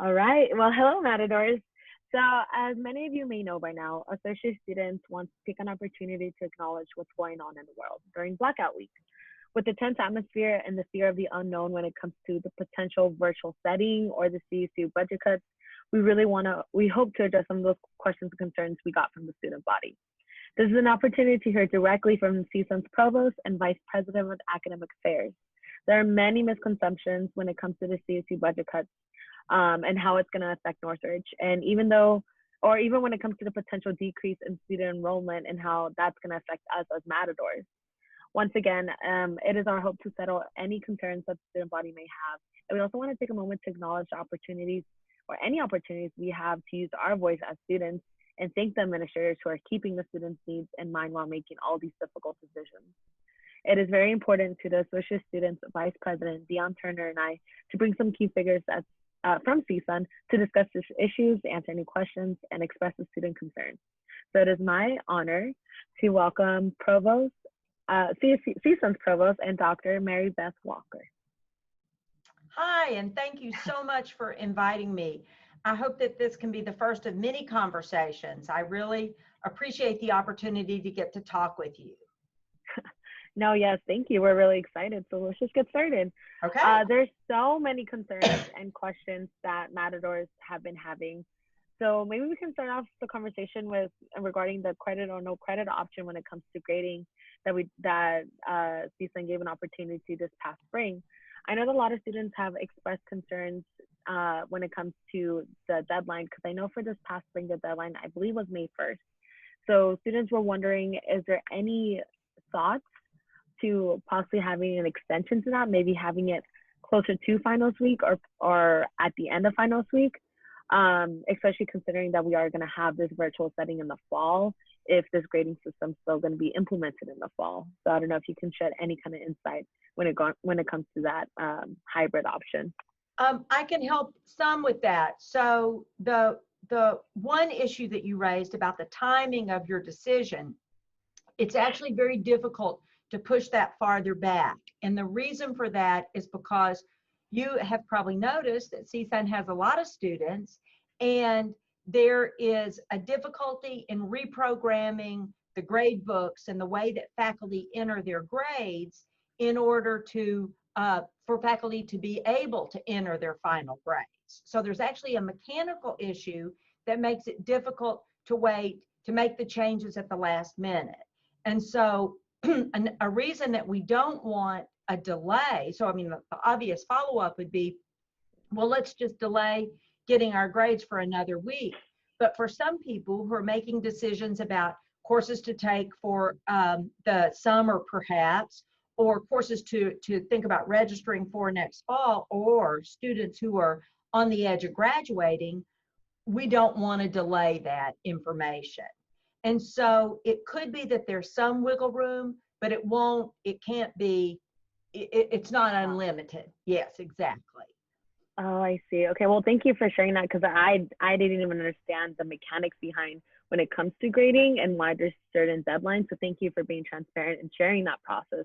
All right. Well, hello, Matadors. So, as many of you may know by now, associate students want to take an opportunity to acknowledge what's going on in the world during Blackout Week. With the tense atmosphere and the fear of the unknown when it comes to the potential virtual setting or the CSU budget cuts, we hope to address some of those questions and concerns we got from the student body. This is an opportunity to hear directly from CSUN's Provost and Vice President of Academic Affairs. There are many misconceptions when it comes to the CSU budget cuts and how it's going to affect Northridge. And even when it comes to the potential decrease in student enrollment and how that's going to affect us as Matadors. Once again, it is our hope to settle any concerns that the student body may have. And we also want to take a moment to acknowledge the opportunities or any opportunities we have to use our voice as students and thank the administrators who are keeping the students' needs in mind while making all these difficult decisions. It is very important to the Associate Students Vice President, Dion Turner, and I to bring some key figures from CSUN to discuss these issues, answer any questions, and express the student concerns. So it is my honor to welcome CSUN's Provost and Dr. Mary Beth Walker. Hi, and thank you so much for inviting me. I hope that this can be the first of many conversations. I really appreciate the opportunity to get to talk with you. No, yes, thank you. We're really excited. So let's just get started. Okay. There's so many concerns and questions that Matadors have been having. So maybe we can start off the conversation with regarding the credit or no credit option when it comes to grading that CSUN gave an opportunity this past spring. I know that a lot of students have expressed concerns when it comes to the deadline, because I know for this past spring, the deadline, I believe, was May 1st. So students were wondering, is there any thoughts to possibly having an extension to that, maybe having it closer to finals week or at the end of finals week, especially considering that we are going to have this virtual setting in the fall, if this grading system is still going to be implemented in the fall. So I don't know if you can shed any kind of insight when it comes to that hybrid option. I can help some with that. So the one issue that you raised about the timing of your decision, it's actually very difficult to push that farther back. And the reason for that is because you have probably noticed that CSUN has a lot of students, and there is a difficulty in reprogramming the grade books and the way that faculty enter their grades in order to for faculty to be able to enter their final grades. So there's actually a mechanical issue that makes it difficult to wait to make the changes at the last minute. And so a reason that we don't want a delay, so I mean, the obvious follow-up would be, well, let's just delay getting our grades for another week. But for some people who are making decisions about courses to take for the summer perhaps, or courses to think about registering for next fall, or students who are on the edge of graduating, we don't want to delay that information. And so it could be that there's some wiggle room, but it's not unlimited. Yes, exactly. Oh, I see. Okay, well, thank you for sharing that, because I didn't even understand the mechanics behind when it comes to grading and why there's certain deadlines. So thank you for being transparent and sharing that process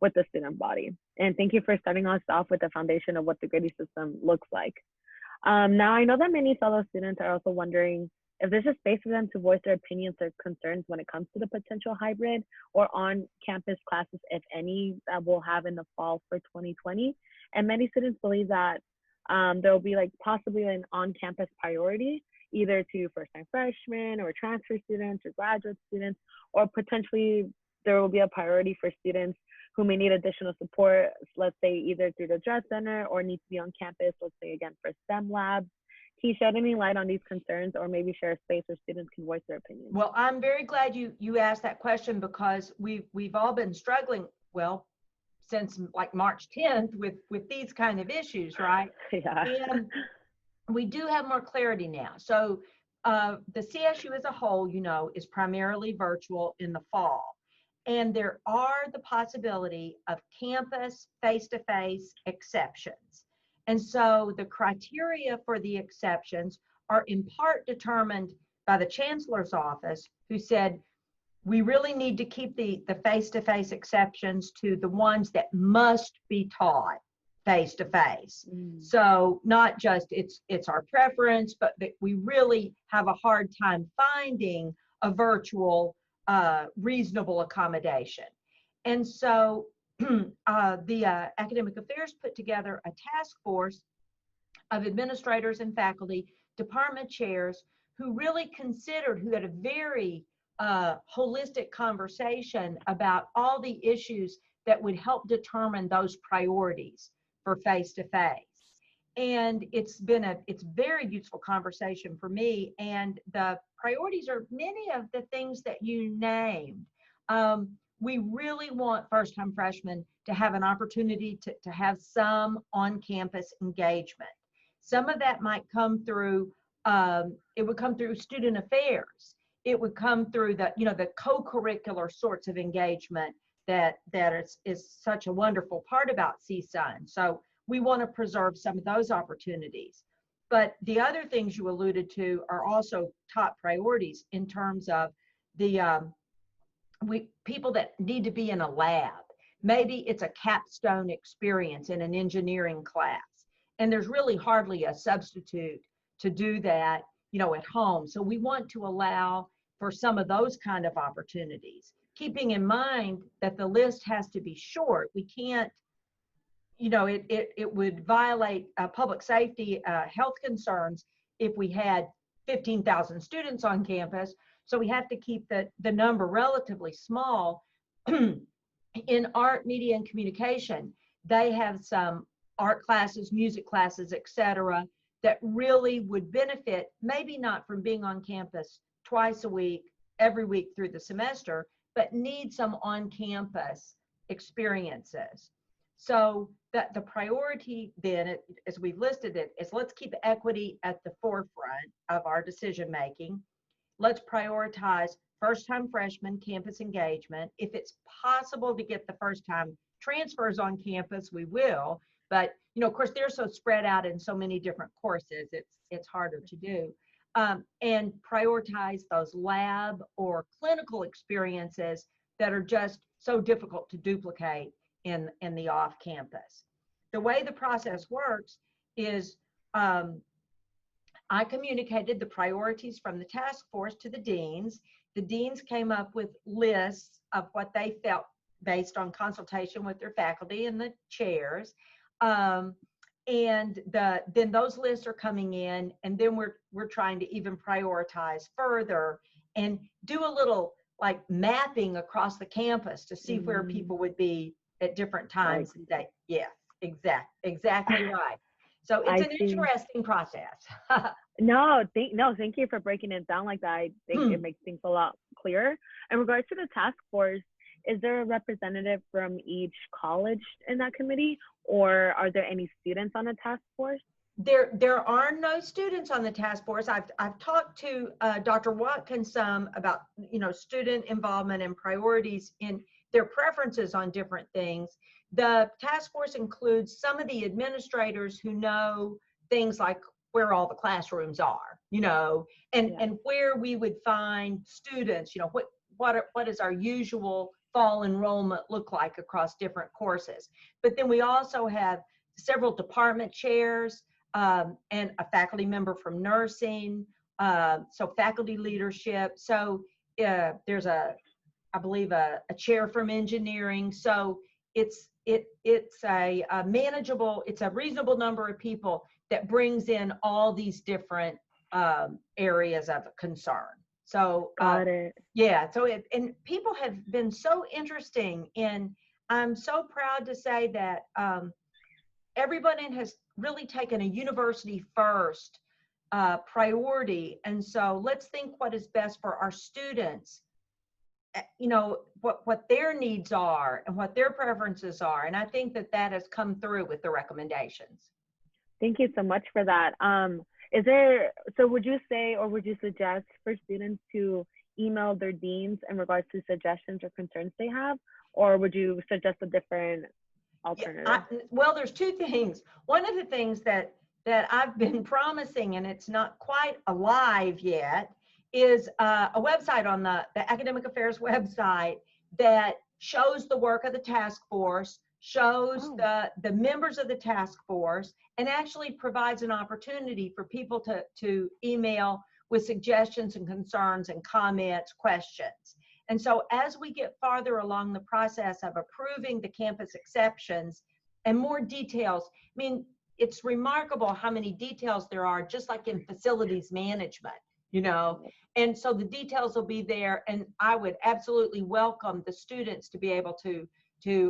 with the student body. And thank you for starting us off with the foundation of what the grading system looks like. Now, I know that many fellow students are also wondering if there's a space for them to voice their opinions or concerns when it comes to the potential hybrid or on-campus classes, if any, that we'll have in the fall for 2020. And many students believe that there will be possibly an on-campus priority, either to first-time freshmen or transfer students or graduate students, or potentially there will be a priority for students who may need additional support, let's say either through the dress center or need to be on campus, let's say again for STEM labs. Can you shed any light on these concerns, or maybe share a space where students can voice their opinions? Well, I'm very glad you asked that question, because we've all been struggling, well, since like March 10th with these kind of issues, right? Yeah. And we do have more clarity now. So the CSU as a whole, is primarily virtual in the fall. And there are the possibility of campus face-to-face exceptions. And so the criteria for the exceptions are in part determined by the chancellor's office, who said, we really need to keep the face-to-face exceptions to the ones that must be taught. face-to-face. Mm. So not just it's our preference, but that we really have a hard time finding a virtual reasonable accommodation. And so the academic affairs put together a task force of administrators and faculty, department chairs, who really considered, who had a very holistic conversation about all the issues that would help determine those priorities for face-to-face. And it's very useful conversation for me. And the priorities are many of the things that you named. We really want first-time freshmen to have an opportunity to have some on-campus engagement. Some of that might come through, it would come through student affairs. It would come through the co-curricular sorts of engagement that is such a wonderful part about CSUN. So we want to preserve some of those opportunities. But the other things you alluded to are also top priorities in terms of the people that need to be in a lab. Maybe it's a capstone experience in an engineering class, and there's really hardly a substitute to do that, at home. So we want to allow for some of those kind of opportunities, keeping in mind that the list has to be short. We can't, it would violate public safety health concerns if we had 15,000 students on campus. So we have to keep the number relatively small. In art, media, and communication, they have some art classes, music classes, etc., that really would benefit, maybe not from being on campus twice a week, every week through the semester, but need some on-campus experiences. So that the priority then, as we've listed it, is let's keep equity at the forefront of our decision making. Let's prioritize first-time freshmen campus engagement. If it's possible to get the first-time transfers on campus, we will. But of course, they're so spread out in so many different courses, it's harder to do. And prioritize those lab or clinical experiences that are just so difficult to duplicate in the off-campus. The way the process works is I communicated the priorities from the task force to the deans. The deans came up with lists of what they felt based on consultation with their faculty and the chairs. And then those lists are coming in, and then we're trying to even prioritize further and do a little like mapping across the campus to see where people would be at different times and days. Yeah, exactly right. So it's an interesting process. No, thank you for breaking it down like that. I think it makes things a lot clearer. In regards to the task force, is there a representative from each college in that committee, or are there any students on the task force? There are no students on the task force. I've talked to Dr. Watkins some about student involvement and priorities in their preferences on different things. The task force includes some of the administrators who know things like where all the classrooms are, and where we would find students, what is our usual fall enrollment look like across different courses. But then we also have several department chairs and a faculty member from nursing, so faculty leadership. So there's I believe a chair from engineering. So it's a manageable, it's a reasonable number of people that brings in all these different areas of concern. So Got it. Yeah, so and people have been so interesting, and I'm so proud to say that everybody has really taken a university first priority. And so let's think what is best for our students, what their needs are and what their preferences are. And I think that has come through with the recommendations. Thank you so much for that. Would you say, or would you suggest for students to email their deans in regards to suggestions or concerns they have, or would you suggest a different alternative? Well, there's two things. One of the things that I've been promising, and it's not quite alive yet, is a website on the Academic Affairs website that shows the work of the task force, shows Oh, the members of the task force, and actually provides an opportunity for people to email with suggestions and concerns and comments, questions. And so as we get farther along the process of approving the campus exceptions and more details, I mean, it's remarkable how many details there are, just like in facilities management, you know. And so the details will be there, and I would absolutely welcome the students to be able to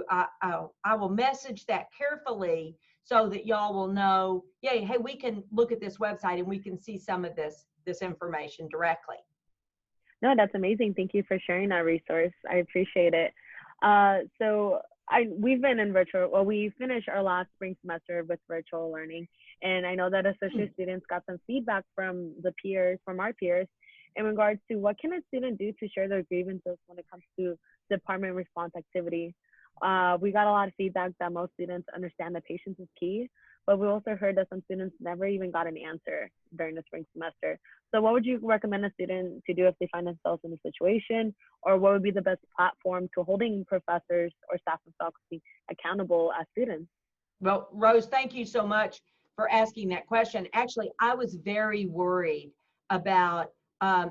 I will message that carefully so that y'all will know, yeah, hey, we can look at this website and we can see some of this information directly. no, that's amazing. Thank you for sharing that resource. I appreciate it. So we've been in virtual, well, we finished our last spring semester with virtual learning. And I know that associate students got some feedback from our peers, in regards to what can a student do to share their grievances when it comes to department response activity. We got a lot of feedback that most students understand that patience is key, but we also heard that some students never even got an answer during the spring semester. So what would you recommend a student to do if they find themselves in a situation, or what would be the best platform to holding professors or staff and faculty accountable as students? Well, Rose, thank you so much for asking that question. Actually, I was very worried about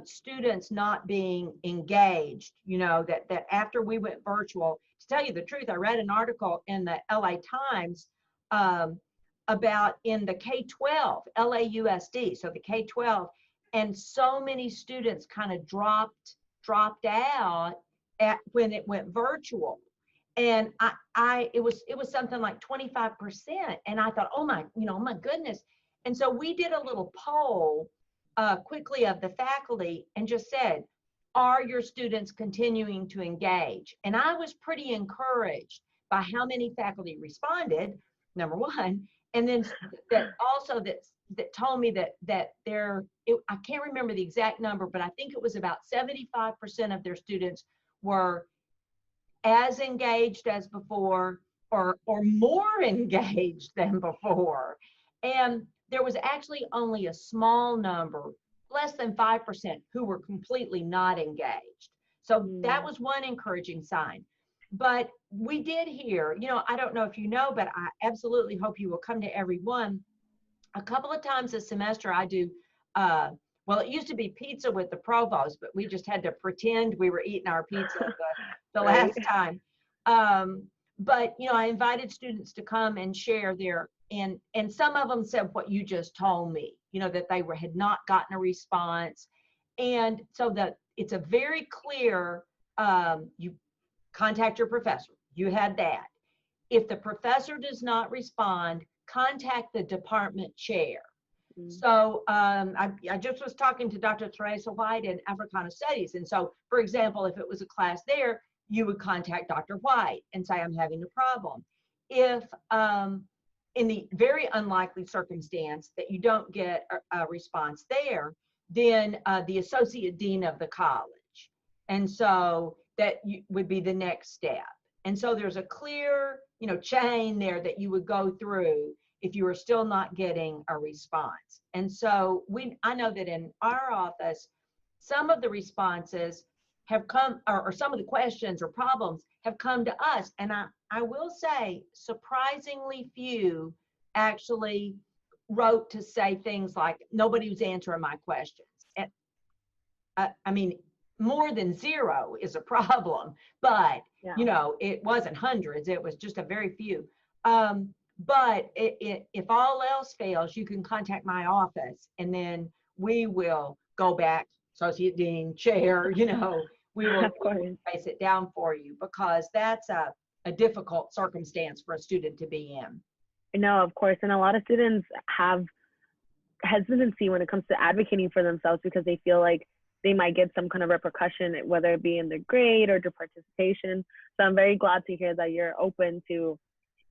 students not being engaged, you know, that after we went virtual. To tell you the truth, I read an article in the LA Times about in the K-12, LAUSD, so the K-12, and so many students kind of dropped out when it went virtual. And it was something like 25%. And I thought, oh my goodness. And so we did a little poll quickly of the faculty and just said, are your students continuing to engage? And I was pretty encouraged by how many faculty responded, number one, and then that also that told me that I can't remember the exact number, but I think it was about 75% of their students were as engaged as before, or more engaged than before. And there was actually only a small number, less than 5%, who were completely not engaged. So that was one encouraging sign. But we did hear, you know, I don't know if you know, but I absolutely hope you will come to every one. A couple of times a semester I do, well, it used to be pizza with the provost, but we just had to pretend we were eating our pizza the Right. last time. But, you know, I invited students to come and share their, and some of them said what you just told me, you know, that they had not gotten a response. And so that it's a very clear, you contact your professor. You had that. If the professor does not respond, contact the department chair. So I just was talking to Dr. Teresa White in Africana Studies. And so, for example, if it was a class there, you would contact Dr. White and say, I'm having a problem. If in the very unlikely circumstance that you don't get a response there, then the associate dean of the college. And so that would be the next step. And so there's a clear, you know, chain there that you would go through if you are still not getting a response. And so I know that in our office, some of the responses have come, or some of the questions or problems have come to us. And I will say, surprisingly few actually wrote to say things like, nobody was answering my questions. And I mean, more than zero is a problem, but you know, it wasn't hundreds, it was just a very few. But if all else fails, you can contact my office, and then we will go back, associate dean, chair, you know, we will face it down for you, because that's a difficult circumstance for a student to be in. No, of course. And a lot of students have hesitancy when it comes to advocating for themselves because they feel like they might get some kind of repercussion, whether it be in their grade or their participation. So I'm very glad to hear that you're open to,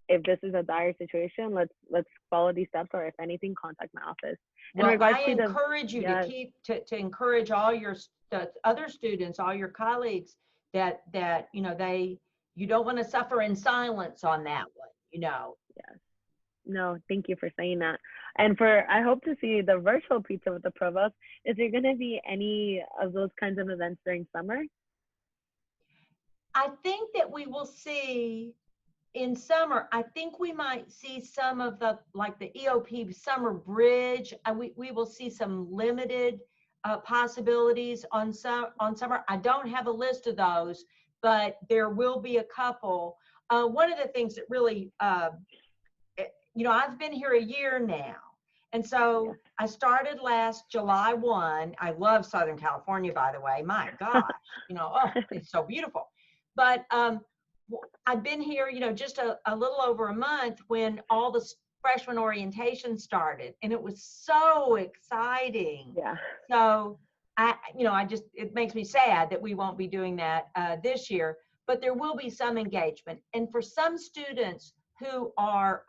if this is a dire situation, let's follow these steps, or if anything, contact my office. Well, I encourage you to keep to encourage all your other students, all your colleagues, that you know, you don't want to suffer in silence on that one, you know. Yes. No, thank you for saying that. And I hope to see the virtual pizza with the provost. Is there going to be any of those kinds of events during summer? I think that we will see in summer, I think we might see some of the, like the EOP summer bridge. We will see some limited possibilities on summer. I don't have a list of those, but there will be a couple. One of the things that really, I've been here a year now. And so Yes. I started last July 1. I love Southern California, by the way. My gosh, oh, it's so beautiful. But I've been here, just a little over a month when all the freshman orientation started, and it was so exciting. Yeah. So it makes me sad that we won't be doing that this year, but there will be some engagement. And for some students who are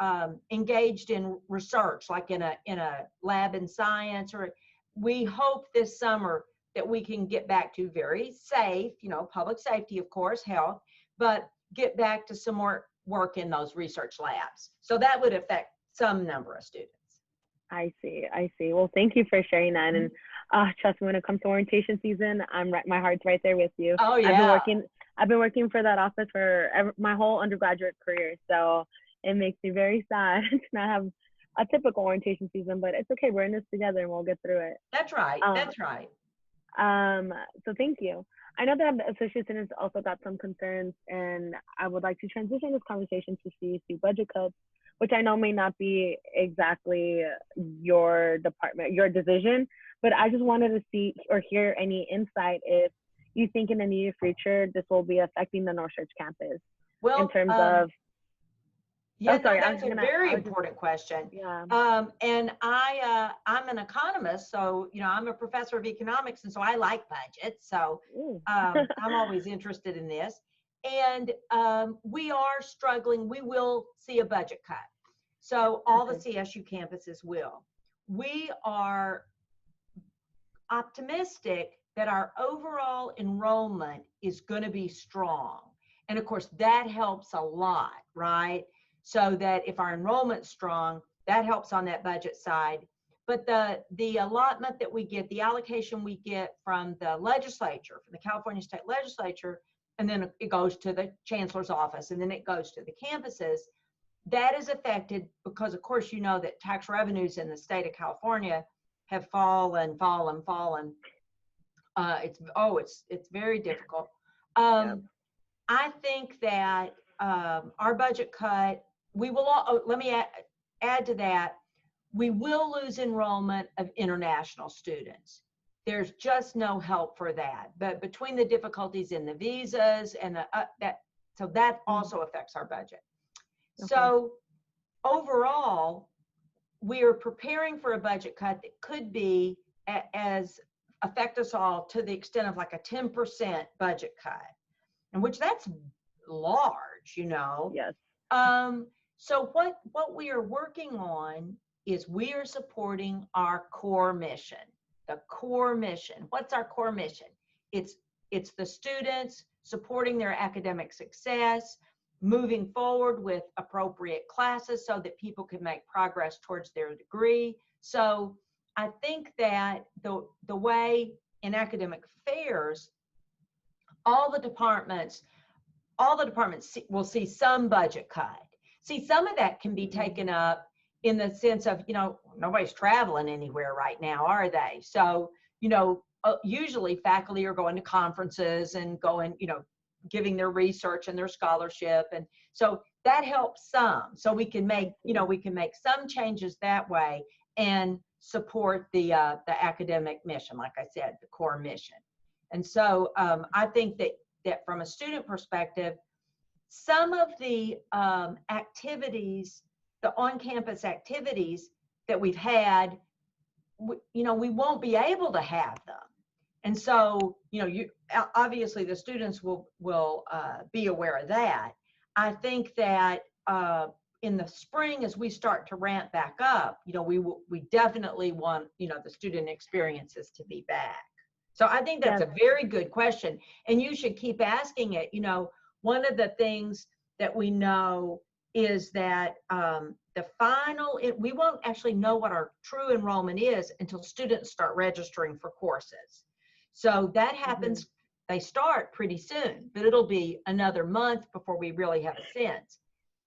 engaged in research, like in a lab in science, or we hope this summer that we can get back to very safe, public safety, of course, health, but get back to some more work in those research labs. So that would affect some number of students. I see. Well, thank you for sharing that. And trust me, when it comes to orientation season, my heart's right there with you. Oh yeah. I've been working for that office for my whole undergraduate career. So it makes me very sad to not have a typical orientation season, but it's okay. We're in this together and we'll get through it. That's right. That's right. So thank you. I know that the associate students also got some concerns, and I would like to transition this conversation to CSU budget cuts, which I know may not be exactly your department, your decision, but I just wanted to see or hear any insight if you think in the near future this will be affecting the Northchurch campus in terms of. Yeah, no, that's a very important question. Yeah. And I'm an economist, so I'm a professor of economics, and so I like budgets. So I'm always interested in this. And we are struggling. We will see a budget cut. So all the CSU campuses will. We are optimistic that our overall enrollment is going to be strong. And of course, that helps a lot, right? So that if our enrollment's strong, that helps on that budget side. But the allotment that we get, the allocation we get from the legislature, from the California State Legislature, and then it goes to the chancellor's office, and then it goes to the campuses, that is affected because, of course, that tax revenues in the state of California have fallen. It's very difficult. I think that our budget cut, we will, let me add to that, we will lose enrollment of international students. There's just no help for that. But between the difficulties in the visas and so that also affects our budget. Okay. So overall, we are preparing for a budget cut that could be affect us all to the extent of like a 10% budget cut, and which that's large, Yes. So what we are working on is we are supporting our core mission. The core mission. What's our core mission? It's the students supporting their academic success, moving forward with appropriate classes so that people can make progress towards their degree. So I think that the way in academic affairs, all the departments will see some budget cut. See, some of that can be taken up in the sense of, nobody's traveling anywhere right now, are they? So, usually faculty are going to conferences and going, giving their research and their scholarship. And so that helps some. So we can make some changes that way and support the academic mission, like I said, the core mission. And so I think that from a student perspective, some of the activities, the on-campus activities that we've had, we won't be able to have them. And so, obviously the students will be aware of that. I think that in the spring, as we start to ramp back up, we definitely want, the student experiences to be back. So I think that's a very good question, and you should keep asking it. One of the things that we know is that we won't actually know what our true enrollment is until students start registering for courses. So that happens, they start pretty soon, but it'll be another month before we really have a sense.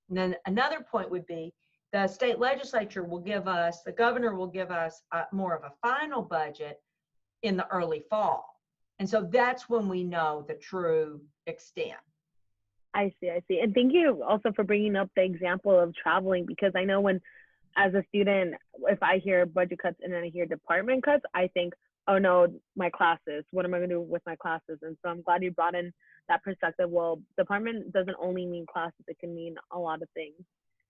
And then another point would be the state legislature will give us, the governor will give us more of a final budget in the early fall. And so that's when we know the true extent. I see, I see. And thank you also for bringing up the example of traveling, because I know when, as a student, if I hear budget cuts and then I hear department cuts, I think, oh no, my classes, what am I going to do with my classes? And so I'm glad you brought in that perspective. Well, department doesn't only mean classes, it can mean a lot of things.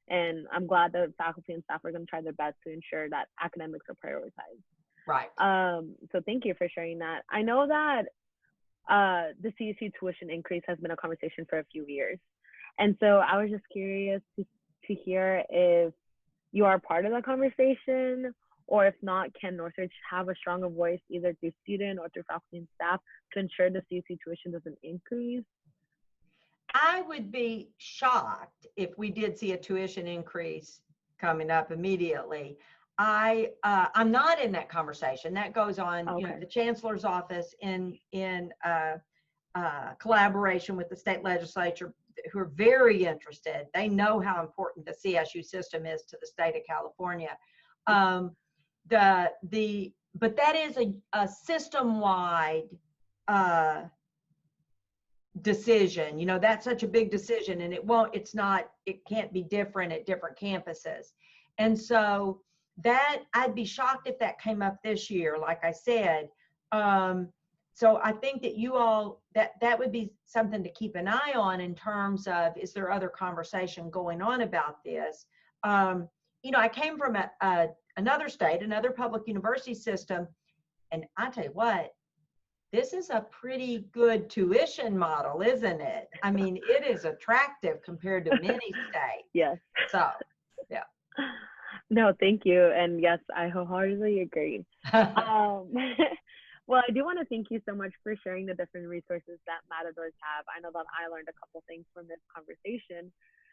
And I'm glad that faculty and staff are going to try their best to ensure that academics are prioritized. Right. So thank you for sharing that. I know that the CSU tuition increase has been a conversation for a few years. And so I was just curious to hear if you are part of the conversation, or if not, can Northridge have a stronger voice either through student or through faculty and staff to ensure the CSU tuition doesn't increase? I would be shocked if we did see a tuition increase coming up immediately. I'm not in that conversation. That goes on, Okay. The chancellor's office in collaboration with the state legislature, who are very interested. They know how important the CSU system is to the state of California. But that is a system-wide decision. That's such a big decision, and it can't be different at different campuses. And so that, I'd be shocked if that came up this year, like I said. So I think that you all, that would be something to keep an eye on in terms of, is there other conversation going on about this? I came from another state, another public university system, and I tell you what, this is a pretty good tuition model, isn't it? I mean, it is attractive compared to many states. Yes. So, yeah. No, thank you. And yes, I wholeheartedly agree. Well, I do want to thank you so much for sharing the different resources that Matadors have. I know that I learned a couple things from this conversation.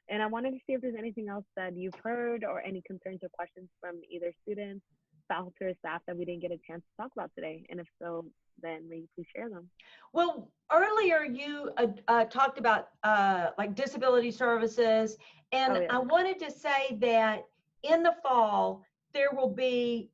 And I wanted to see if there's anything else that you've heard or any concerns or questions from either students, faculty, or staff that we didn't get a chance to talk about today. And if so, then will you please share them? Well, earlier you talked about like disability services. And I wanted to say that in the fall, there will be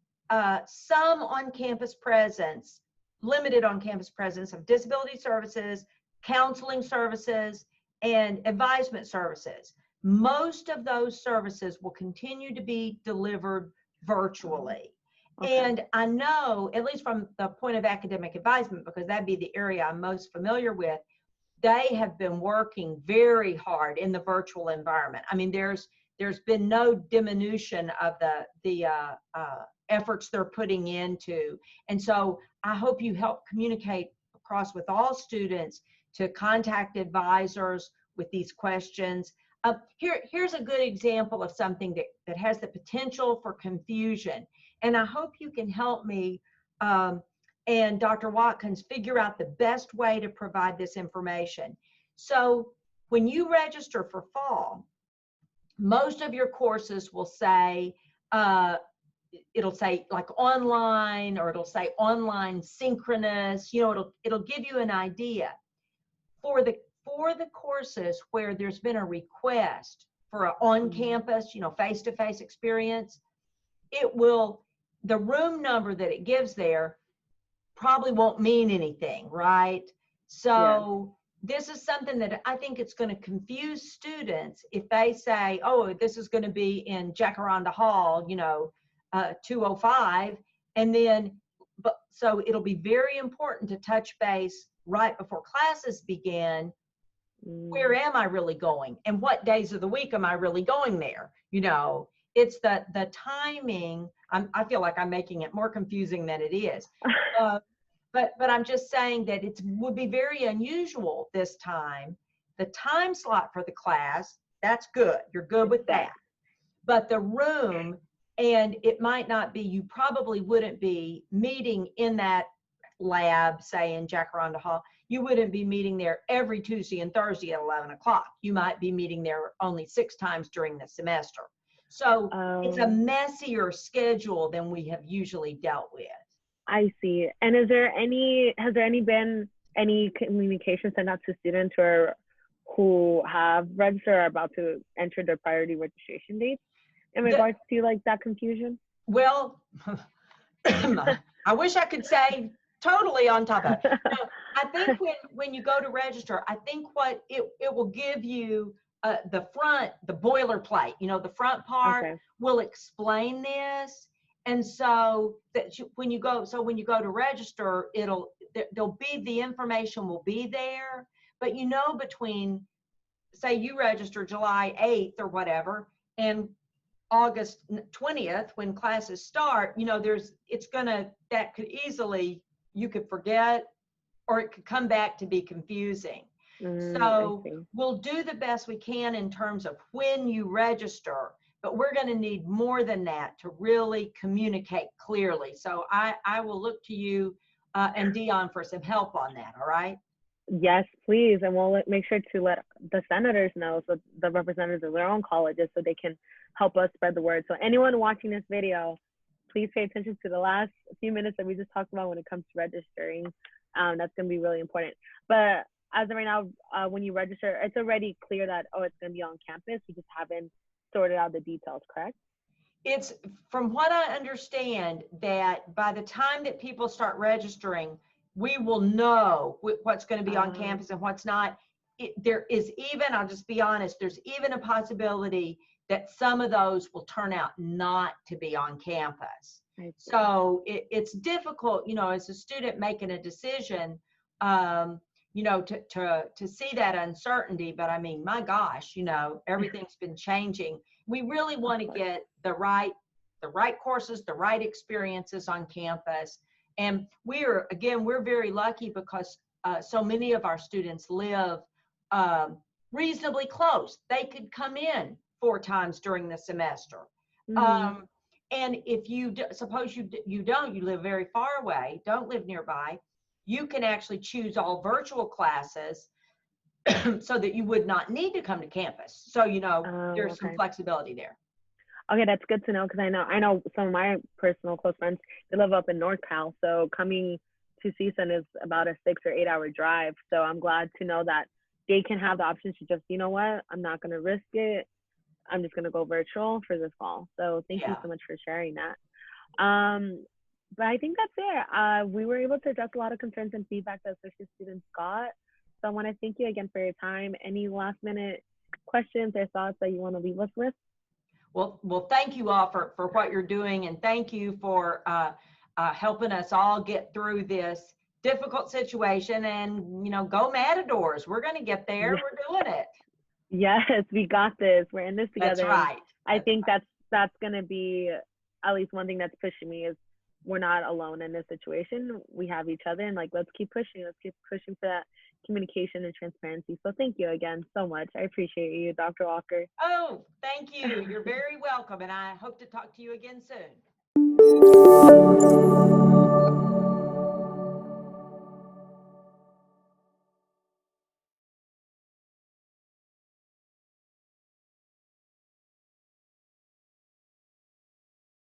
some on-campus presence, limited on-campus presence of disability services, counseling services, and advisement services. Most of those services will continue to be delivered virtually. Okay. And I know, at least from the point of academic advisement, because that'd be the area I'm most familiar with, they have been working very hard in the virtual environment. I mean, there's been no diminution of the efforts they're putting into. And so I hope you help communicate across with all students to contact advisors with these questions. Here's a good example of something that has the potential for confusion. And I hope you can help me and Dr. Watkins figure out the best way to provide this information. So when you register for fall, most of your courses will say, it'll say like online, or it'll say online synchronous, it'll give you an idea. For the courses where there's been a request for an on-campus, face-to-face experience, the room number that it gives there probably won't mean anything, right? So this is something that I think it's going to confuse students if they say, oh, this is going to be in Jacaranda Hall, 205, and then, so it'll be very important to touch base right before classes begin. Where am I really going? And what days of the week am I really going there? It's the timing. I feel like I'm making it more confusing than it is. But I'm just saying that it would be very unusual this time. The time slot for the class, that's good. You're good with that. But the room, and it might not be, you probably wouldn't be meeting in that lab, say in Jacaranda Hall. You wouldn't be meeting there every Tuesday and Thursday at 11 o'clock. You might be meeting there only 6 times during the semester. So it's a messier schedule than we have usually dealt with. I see. And has there been any communication sent out to students who have registered are about to enter their priority registration dates in The, regards to like that confusion? well, I wish I could say totally on top of it. No, I think when you go to register, I think what it will give you the front, the boilerplate, the front part Okay. will explain this. And so that when you go to register, there'll be, the information will be there, but between, say you register July 8th or whatever, and August 20th, when classes start, that could easily, you could forget, or it could come back to be confusing. I So see. we'll do the best we can in terms of when you register, but we're going to need more than that to really communicate clearly. So I will look to you and Dion for some help on that. All right. Yes, please. And we'll make sure to let the senators know, so the representatives of their own colleges, so they can help us spread the word. So anyone watching this video, please pay attention to the last few minutes that we just talked about when it comes to registering. That's going to be really important. But as of right now, when you register, it's already clear that, oh, it's going to be on campus. We just haven't sorted out the details, correct? It's, from what I understand, that by the time that people start registering, we will know what's going to be on campus and what's not. There is even, I'll just be honest, there's even a possibility that some of those will turn out not to be on campus. So it's difficult, as a student making a decision, to see that uncertainty. But I mean, my gosh, everything's been changing. We really want to get the right courses, the right experiences on campus. And we're very lucky because so many of our students live reasonably close. They could come in 4 times during the semester. And if you suppose you live very far away, don't live nearby, you can actually choose all virtual classes so that you would not need to come to campus. So, there's some flexibility there. Okay, that's good to know, because I know some of my personal close friends, they live up in North Cal, so coming to CSUN is about a 6 or 8 hour drive. So I'm glad to know that they can have the option to just, I'm not going to risk it. I'm just going to go virtual for this fall. So thank you so much for sharing that. But I think that's it. We were able to address a lot of concerns and feedback that associate students got. So I want to thank you again for your time. Any last minute questions or thoughts that you want to leave us with? Well, thank you all for what you're doing, and thank you for helping us all get through this difficult situation. And go Matadors! We're going to get there. Yeah. We're doing it. Yes, we got this. We're in this together. That's right. I think that's going to be at least one thing that's pushing me, is we're not alone in this situation. We have each other, and let's keep pushing. Let's keep pushing for that communication and transparency. So thank you again so much. I appreciate you, Dr. Walker. Oh, thank you. You're very welcome. And I hope to talk to you again soon.